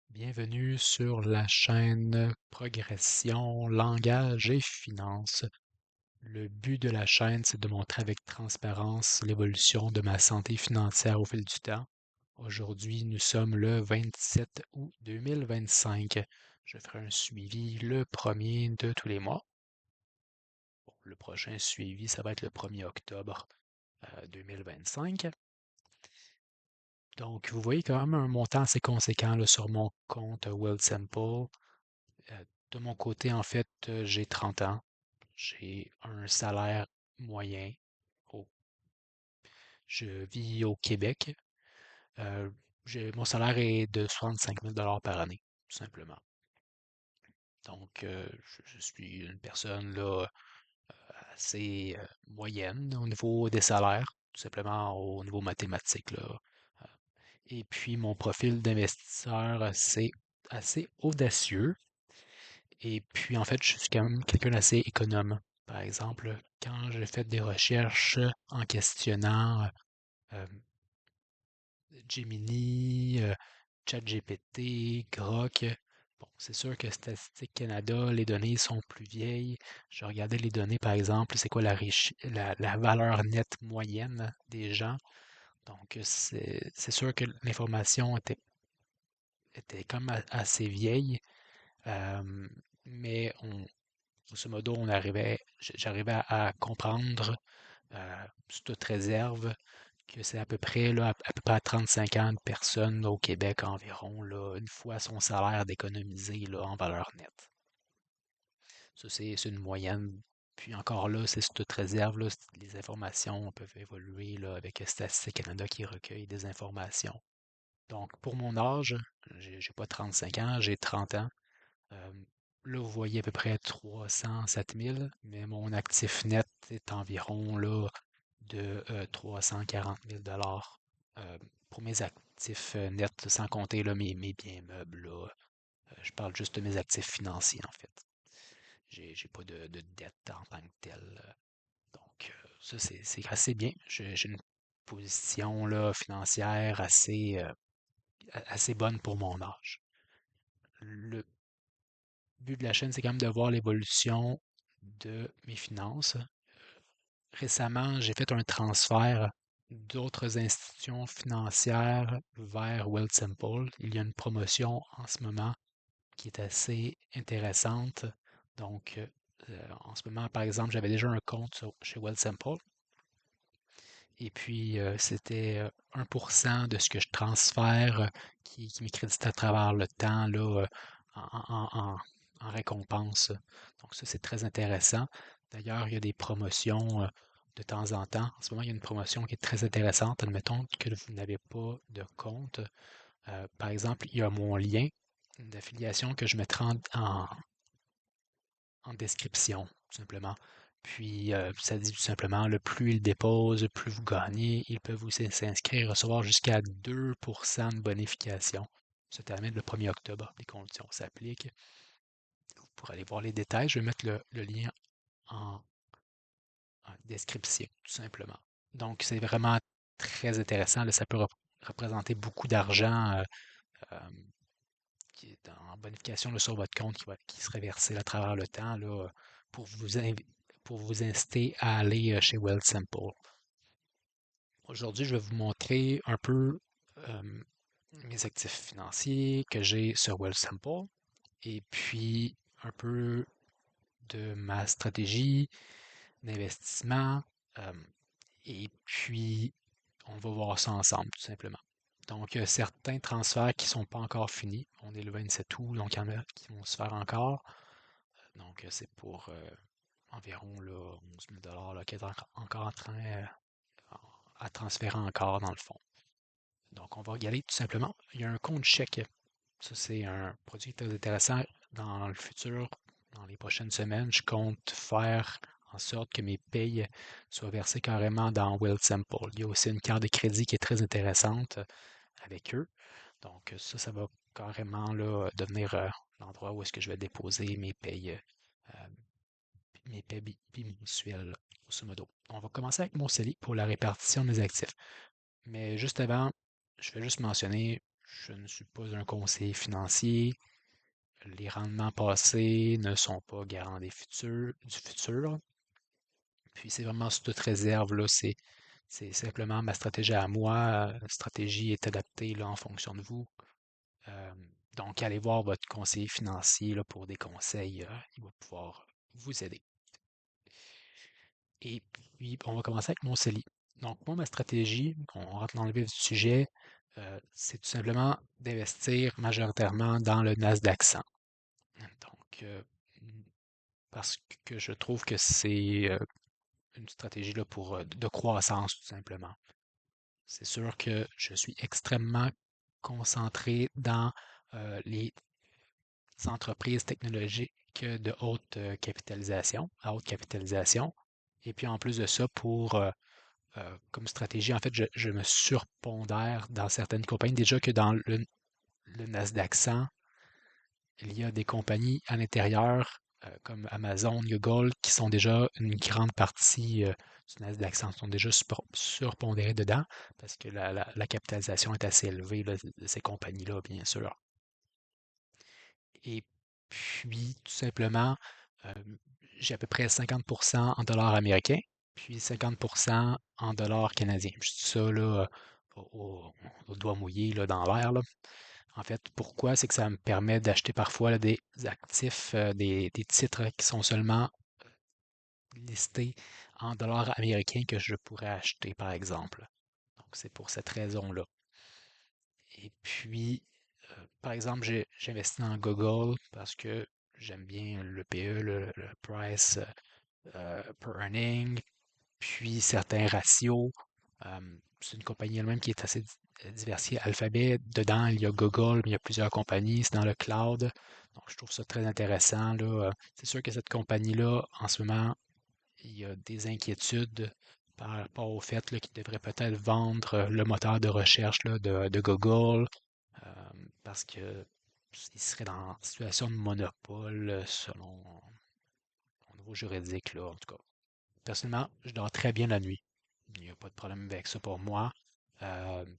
Bienvenue sur la chaîne Progression, Langage et Finances. Le but de la chaîne, c'est de montrer avec transparence l'évolution de ma santé financière au fil du temps. Aujourd'hui, nous sommes le 27 août 2025. Je ferai un suivi le premier de tous les mois. Bon, le prochain suivi, ça va être le 1er octobre 2025. Donc, vous voyez quand même un montant assez conséquent là, sur mon compte Wealthsimple. Euh, de mon côté, en fait, j'ai 30 ans. J'ai un salaire moyen. au- je vis au Québec. Euh, mon salaire est de 65 000 par année, tout simplement. Donc, je suis une personne là, assez moyenne au niveau des salaires, tout simplement au niveau mathématique, là. Euh, Et puis, mon profil d'investisseur, c'est assez audacieux. Et puis, en fait, je suis quand même quelqu'un d'assez économe. Par exemple, quand j'ai fait des recherches en questionnant euh, Gemini, ChatGPT, Grok, bon, c'est sûr que Statistique Canada, les données sont plus vieilles. Je regardais les données, par exemple, c'est quoi la valeur nette moyenne des gens. Donc, c'est sûr que l'information était quand même assez vieille, euh, mais grosso modo, j'arrivais à comprendre, sous toute réserve, que c'est à peu près, là, à peu près à 35 ans de personnes au Québec environ, là, une fois son salaire d'économiser là, en valeur nette. Ça, c'est une moyenne. Puis encore là, c'est sous toute réserve, là, les informations peuvent évoluer là, avec Statistique Canada qui recueille des informations. Donc, pour mon âge, j'ai pas 35 ans, j'ai 30 ans. Euh, Là, vous voyez à peu près 307 000, mais mon actif net est environ là, de 340 000 pour mes actifs nets, sans compter là, mes biens meubles. Là. Je parle juste de mes actifs financiers, en fait. J'ai pas de dette en tant que telle. Donc, ça, c'est assez bien. J'ai une position là, financière assez bonne pour mon âge. Le but de la chaîne, c'est quand même de voir l'évolution de mes finances. Récemment, j'ai fait un transfert d'autres institutions financières vers Wealthsimple. Il y a une promotion en ce moment qui est assez intéressante. Donc, en ce moment, par exemple, j'avais déjà un compte chez Wealthsimple. Et puis, c'était 1% de ce que je transfère qui m'est crédité à travers le temps là, en, en- en- en récompense. Donc ça, c'est très intéressant. D'ailleurs, il y a des promotions de temps en temps. En ce moment, il y a une promotion qui est très intéressante. Admettons que vous n'avez pas de compte. Par exemple, il y a mon lien d'affiliation que je mettrai en description, tout simplement. Puis, ça dit tout simplement, le plus ils déposent, plus vous gagnez. Ils peuvent aussi s'inscrire et recevoir jusqu'à 2% de bonification. Ça termine le 1er octobre. Les conditions s'appliquent. Vous pourrez aller voir les détails. Je vais mettre le lien en, en description, tout simplement. Donc, c'est vraiment très intéressant. Là, ça peut représenter beaucoup d'argent euh, qui est en bonification là, sur votre compte qui serait versé à travers le temps là, pour pour vous inciter à aller chez Wealthsimple. Aujourd'hui, je vais vous montrer un peu euh, mes actifs financiers que j'ai sur Wealthsimple et puis un peu de ma stratégie d'investissement. euh, et puis, on va voir ça ensemble, tout simplement. Donc, il y a certains transferts qui ne sont pas encore finis. On est le 27 août, donc il y en a qui vont se faire encore. Donc, c'est pour environ là, 11 000 là, qui est encore en train à transférer encore dans le fond. Donc, on va regarder tout simplement. Il y a un compte chèque. Ça, c'est un produit très intéressant dans le futur. Dans les prochaines semaines, je compte faire en sorte que mes payes soient versées carrément dans Wealthsimple. Il y a aussi une carte de crédit qui est très intéressante avec eux. Donc, ça va carrément là, devenir l'endroit où est-ce que je vais déposer euh, mes paies bimensuelles, grosso modo. On va commencer avec mon CELI pour la répartition de mes actifs. Mais juste avant, je vais juste mentionner, je ne suis pas un conseiller financier. Les rendements passés ne sont pas garants du futur. Puis c'est vraiment sous toute réserve, là, c'est simplement ma stratégie à moi. La stratégie est adaptée là, en fonction de vous. Euh, donc, allez voir votre conseiller financier là, pour des conseils. Il va pouvoir vous aider. Et puis, on va commencer avec mon CELI. Donc, moi, ma stratégie, on rentre dans le vif du sujet, c'est tout simplement d'investir majoritairement dans le Nasdaq 100. Donc, parce que je trouve que c'est une stratégie là, pour, de croissance, tout simplement. C'est sûr que je suis extrêmement concentré dans les entreprises technologiques de haute capitalisation, à haute capitalisation. Et puis en plus de ça, comme stratégie, en fait, je me surpondère dans certaines compagnies. Déjà que dans le Nasdaq 100, il y a des compagnies à l'intérieur, comme Amazon, Google, qui sont déjà une grande partie du Nasdaq 100, sont déjà surpondérées dedans, parce que la capitalisation est assez élevée là, de ces compagnies-là, bien sûr. Et puis, tout simplement, euh, j'ai à peu près 50% en dollars américains, puis 50% en dollars canadiens. Je dis ça là, au doigt mouillé là, dans l'air, là. En fait, pourquoi? C'est que ça me permet d'acheter parfois là, des actifs, des titres qui sont seulement listés en dollars américains que je pourrais acheter, par exemple. Donc, c'est pour cette raison-là. Et puis, par exemple, j'ai investi dans Google parce que j'aime bien le PE, le price per earning, puis certains ratios. C'est une compagnie elle-même qui est assez diversifiée. Alphabet, dedans, il y a Google, mais il y a plusieurs compagnies, c'est dans le cloud. Donc, je trouve ça très intéressant, là. C'est sûr que cette compagnie-là, en ce moment, il y a des inquiétudes par rapport au fait là, qu'ils devraient peut-être vendre le moteur de recherche là, de Google euh, parce que il serait dans une situation de monopole selon au niveau juridique, là, en tout cas. Personnellement, je dors très bien la nuit. Il n'y a pas de problème avec ça pour moi.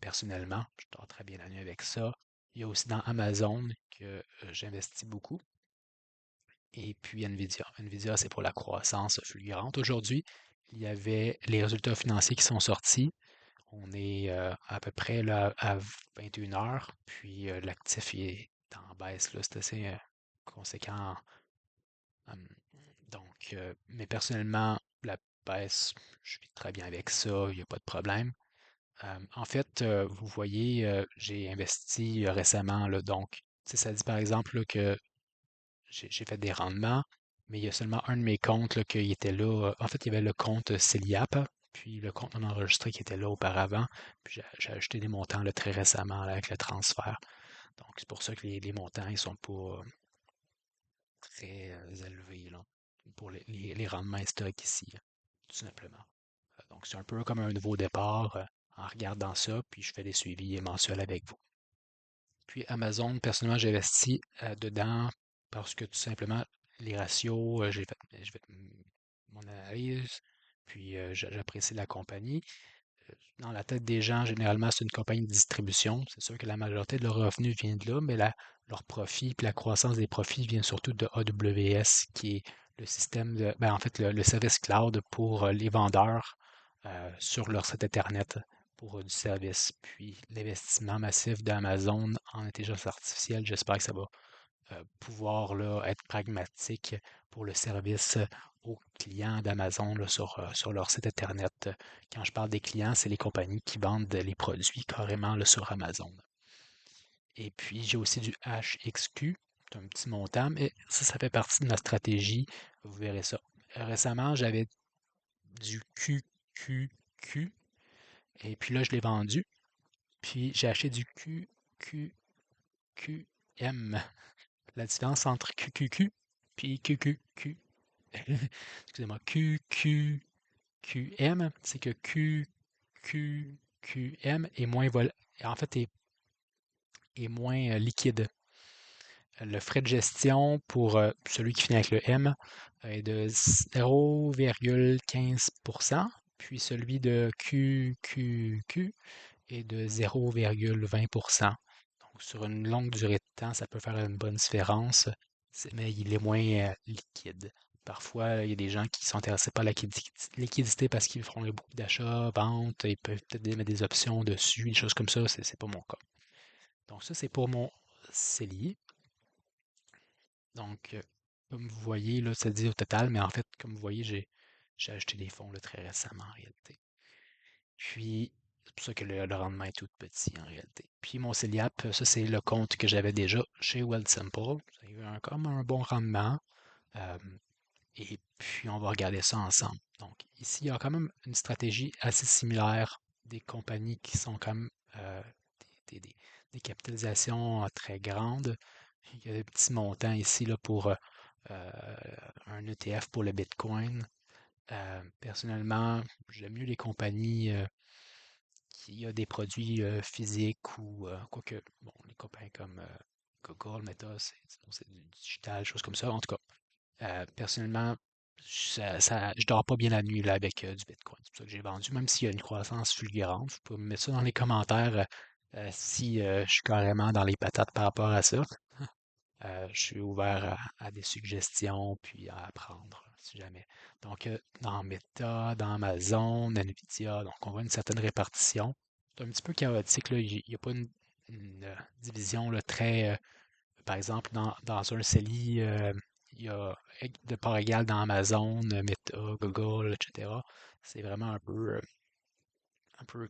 Personnellement, je dors très bien la nuit avec ça. Il y a aussi dans Amazon que j'investis beaucoup. Et puis Nvidia. Nvidia, c'est pour la croissance fulgurante. Aujourd'hui, il y avait les résultats financiers qui sont sortis. On est à peu près là, à 21 heures, puis l'actif est en baisse, là, c'est assez conséquent. Hum, Donc, mais personnellement, la baisse, je suis très bien avec ça, il n'y a pas de problème. En fait, vous voyez, j'ai investi récemment, là, donc, tu sais, ça dit par exemple là, que j'ai fait des rendements, mais il y a seulement un de mes comptes là, qui était là. En fait, il y avait le compte Celiap, puis le compte non enregistré qui était là auparavant. Puis j'ai ajouté des montants là, très récemment là, avec le transfert. Donc, c'est pour ça que les montants, ils sont pas très élevés là, pour les rendements historiques ici, là, tout simplement. Donc, c'est un peu comme un nouveau départ en regardant ça, puis je fais des suivis mensuels avec vous. Puis Amazon, personnellement, j'investis dedans parce que tout simplement, les ratios, j'ai fait mon analyse, puis j'apprécie la compagnie. Dans la tête des gens, généralement, c'est une compagnie de distribution. C'est sûr que la majorité de leurs revenus vient de là, mais leur profit, puis la croissance des profits vient surtout de AWS, qui est le système ben, en fait, le service cloud pour les vendeurs sur leur site Internet pour du service. Puis l'investissement massif d'Amazon en intelligence artificielle, j'espère que ça va pouvoir là, être pragmatique pour le service aux clients d'Amazon là, sur leur site Internet. Quand je parle des clients, c'est les compagnies qui vendent les produits carrément là, sur Amazon. Et puis, j'ai aussi du HXQ, c'est un petit montant, mais ça fait partie de ma stratégie. Vous verrez ça. Récemment, j'avais du QQQ, et puis là, je l'ai vendu. Puis, j'ai acheté du QQQM. La différence entre QQQ puis QQQ. Excusez-moi, QQQM, c'est que QQQM est moins en fait est moins liquide. Le frais de gestion pour celui qui finit avec le M est de 0,15%, puis celui de QQQ est de 0,20%. sur une longue durée de temps, ça peut faire une bonne différence, mais il est moins liquide. Parfois, il y a des gens qui sont intéressés par la liquidité parce qu'ils feront beaucoup d'achats, ventes, ils peuvent peut-être mettre des options dessus, des choses comme ça, c'est pas mon cas. Donc ça, c'est pour mon CELI. Donc, comme vous voyez, là, ça dit au total, mais en fait, comme vous voyez, j'ai acheté des fonds là, très récemment en réalité. Puis, c'est pour ça que le rendement est tout petit en réalité. Puis mon CELIAP, ça c'est le compte que j'avais déjà chez Wealthsimple. Ça a eu comme un bon rendement. euh, et puis, on va regarder ça ensemble. Donc, ici, il y a quand même une stratégie assez similaire des compagnies qui sont quand même des, des- des capitalisations très grandes. Il y a des petits montants ici là, pour euh, un ETF pour le Bitcoin. Personnellement, j'aime mieux les compagnies qui ont des produits physiques ou quoique, bon, les compagnies comme Google, Meta, c'est du digital, choses comme ça. En tout cas, personnellement, je dors pas bien la nuit là, avec du Bitcoin. C'est pour ça que j'ai vendu, même s'il y a une croissance fulgurante. Vous pouvez me mettre ça dans les commentaires si je suis carrément dans les patates par rapport à ça. Je suis ouvert à des suggestions puis à apprendre si jamais. Donc, dans Meta, dans Amazon, Nvidia, donc on voit une certaine répartition. C'est un petit peu chaotique, là. Il n'y a pas une division là, très. Par exemple, dans un CELI, il y a de part égale dans Amazon, Meta, Google, etc. C'est vraiment un peu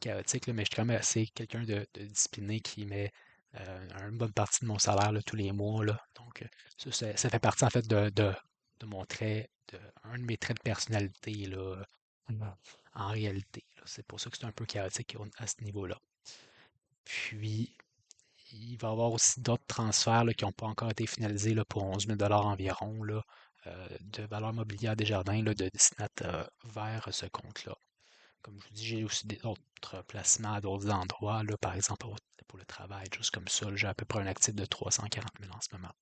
chaotique, là, mais je suis quand même assez quelqu'un de discipliné qui met une bonne partie de mon salaire là, tous les mois. Là. Donc, ça fait partie en fait de mon trait, un de mes traits de personnalité là, en réalité. Là. C'est pour ça que c'est un peu chaotique à ce niveau-là. Puis, il va y avoir aussi d'autres transferts là, qui n'ont pas encore été finalisés là, pour 11 000 environ là, de valeur mobilière des jardins là, de destinat vers ce compte-là. Comme je vous dis, j'ai aussi d'autres placements à d'autres endroits, là, par exemple pour le travail, juste comme ça. J'ai à peu près un actif de 340 000 en ce moment.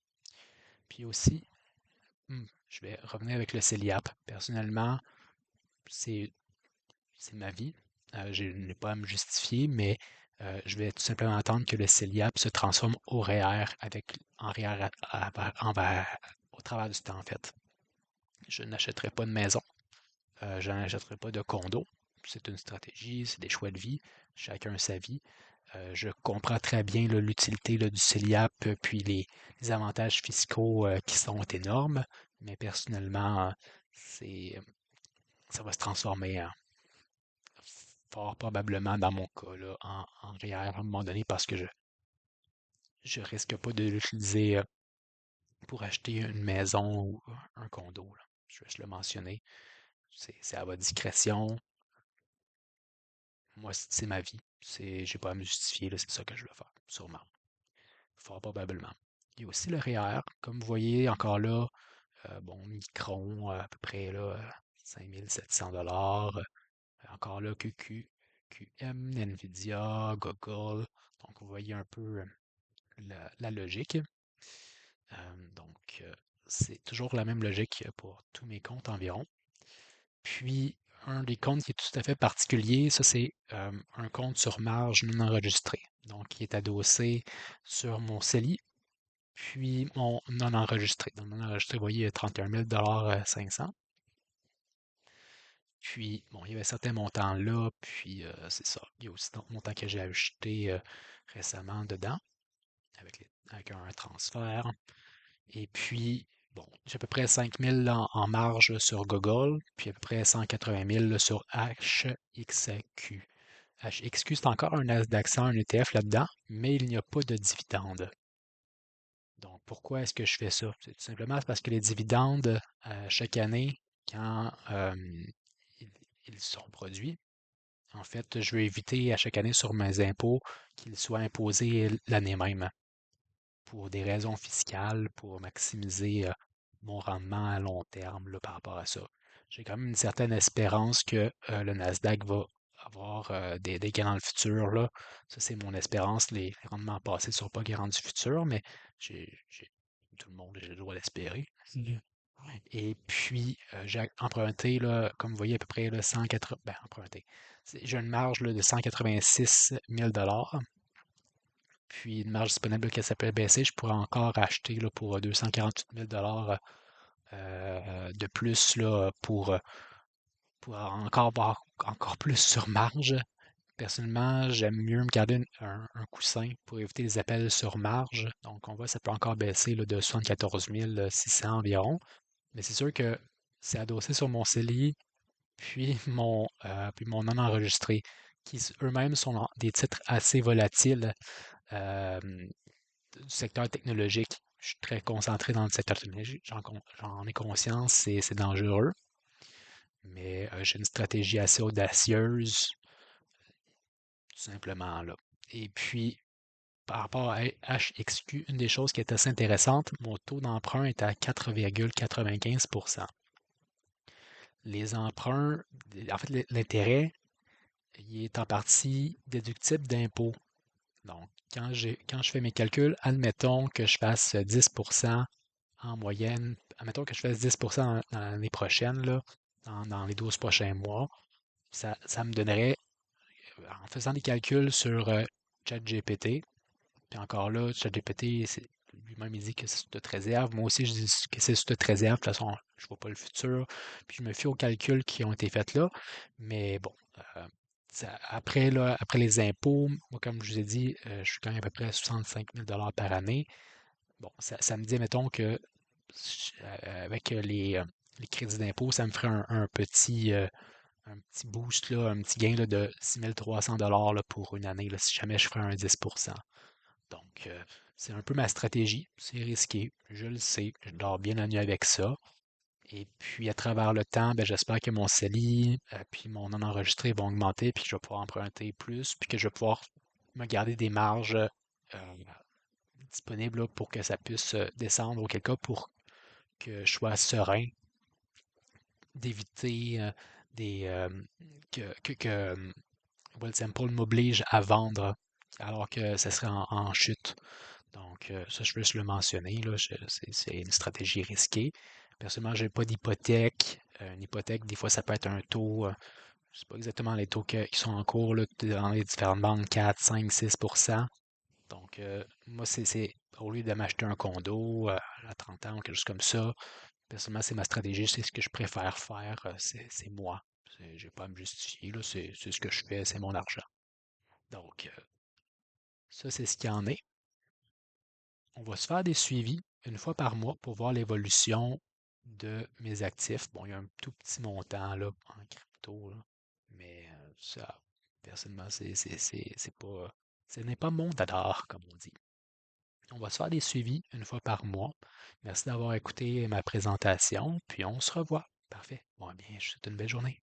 Puis aussi, je vais revenir avec le CELIAP. Personnellement, c'est c'est ma vie. Je n'ai pas à me justifier, mais je vais tout simplement attendre que le CELIAP se transforme au REER en REER au travers du temps, en fait. Je n'achèterai pas de maison, je n'achèterai pas de condo. C'est une stratégie, c'est des choix de vie, chacun sa vie. Je comprends très bien l'utilité du CELIAP, puis les avantages fiscaux qui sont énormes, mais personnellement, c'est, ça va se transformer fort probablement dans mon cas là, en REER à un moment donné parce que je risque pas de l'utiliser pour acheter une maison ou un condo. Là. Je vais juste le mentionner. C'est à votre discrétion. Moi, c'est ma vie. J'ai pas à me justifier, là, c'est ça que je veux faire, sûrement. Fort probablement. Il y a aussi le REER. Comme vous voyez, encore là, bon, Micron, à peu près là, 5 700 $. Encore là, QM, Nvidia, Google. Donc, vous voyez un peu la logique. Donc, c'est toujours la même logique pour tous mes comptes environ. Puis, un des comptes qui est tout à fait particulier, ça c'est un compte sur marge non enregistré. Donc, qui est adossé sur mon CELI, puis mon non enregistré. Donc, non enregistré, vous voyez, 31 500. Puis, bon, il y avait certains montants là, puis c'est ça. Il y a aussi d'autres montants que j'ai achetés récemment dedans, avec un transfert. Et puis, bon, j'ai à peu près 5 000 en marge sur Google, puis à peu près 180 000 sur HXQ. HXQ, c'est encore un Nasdaq 100, un ETF là-dedans, mais il n'y a pas de dividendes. Donc, pourquoi est-ce que je fais ça? C'est tout simplement parce que les dividendes, chaque année, quand ils, ils sont produits, en fait, je veux éviter à chaque année sur mes impôts qu'ils soient imposés l'année même pour des raisons fiscales, pour maximiser mon rendement à long terme là, par rapport à ça. J'ai quand même une certaine espérance que le Nasdaq va avoir des gains dans le futur. Là. Ça, c'est mon espérance. Les rendements passés ne sont pas garants du futur, mais tout le monde, j'ai le droit d'espérer. Et puis, j'ai emprunté, là, comme vous voyez, à peu près là, 180, emprunté. J'ai une marge là, de 186 000 $. puis une marge disponible là, que ça peut baisser, je pourrais encore acheter là, pour 248 000 de plus là, pour encore avoir encore plus sur marge. Personnellement, j'aime mieux me garder un coussin pour éviter les appels sur marge. Donc, on voit que ça peut encore baisser là, de 74 600 environ. Mais c'est sûr que c'est adossé sur mon CELI, puis mon non enregistré, qui eux-mêmes sont des titres assez volatiles du secteur technologique. Je suis très concentré dans le secteur technologique, j'en ai conscience, c'est dangereux, mais j'ai une stratégie assez audacieuse, tout simplement là. Et puis, par rapport à HXQ, une des choses qui est assez intéressante, mon taux d'emprunt est à 4,95%. Les emprunts, en fait, l'intérêt, il est en partie déductible d'impôts. Donc, quand je fais mes calculs, admettons que je fasse 10% en moyenne, admettons que je fasse 10% dans l'année prochaine, là, dans les 12 prochains mois, ça me donnerait, en faisant des calculs sur ChatGPT, puis encore là, ChatGPT, lui-même, il dit que c'est sous toute réserve. Moi aussi, je dis que c'est sous toute réserve. De toute façon, je ne vois pas le futur. Puis je me fie aux calculs qui ont été faits là. Mais bon, euh, après, là, après les impôts, moi, comme je vous ai dit, je suis quand même à peu près à 65 000 par année. Bon, ça me dit, mettons que avec les crédits d'impôt, ça me ferait un petit boost, là, un petit gain là, de 6 300 là, pour une année, là, si jamais je ferais un 10%. Donc, c'est un peu ma stratégie. C'est risqué, je le sais. Je dors bien la nuit avec ça. Et puis, à travers le temps, ben, j'espère que mon CELI, puis mon non enregistré vont augmenter, puis que je vais pouvoir emprunter plus, puis que je vais pouvoir me garder des marges disponibles là, pour que ça puisse descendre, auquel cas pour que je sois serein d'éviter que Wealthsimple m'oblige à vendre alors que ça serait en chute. Donc, ça, je veux juste le mentionner, là, c'est une stratégie risquée. Personnellement, je n'ai pas d'hypothèque. Une hypothèque, des fois, ça peut être un taux, je ne sais pas exactement les taux qui sont en cours là, dans les différentes banques, 4, 5, 6%. Donc, moi, au lieu de m'acheter un condo à 30 ans ou quelque chose comme ça, personnellement, c'est ma stratégie, c'est ce que je préfère faire, c'est moi. Je n'ai pas à me justifier, là, c'est ce que je fais, c'est mon argent. Donc, ça, c'est ce qu'il y en est. On va se faire des suivis une fois par mois pour voir l'évolution de mes actifs. Bon, il y a un tout petit montant là, en crypto, là, mais ça, personnellement, c'est pas, ce n'est pas mon dada, comme on dit. On va se faire des suivis une fois par mois. Merci d'avoir écouté ma présentation, puis on se revoit. Parfait. Bon, eh bien, je vous souhaite une belle journée.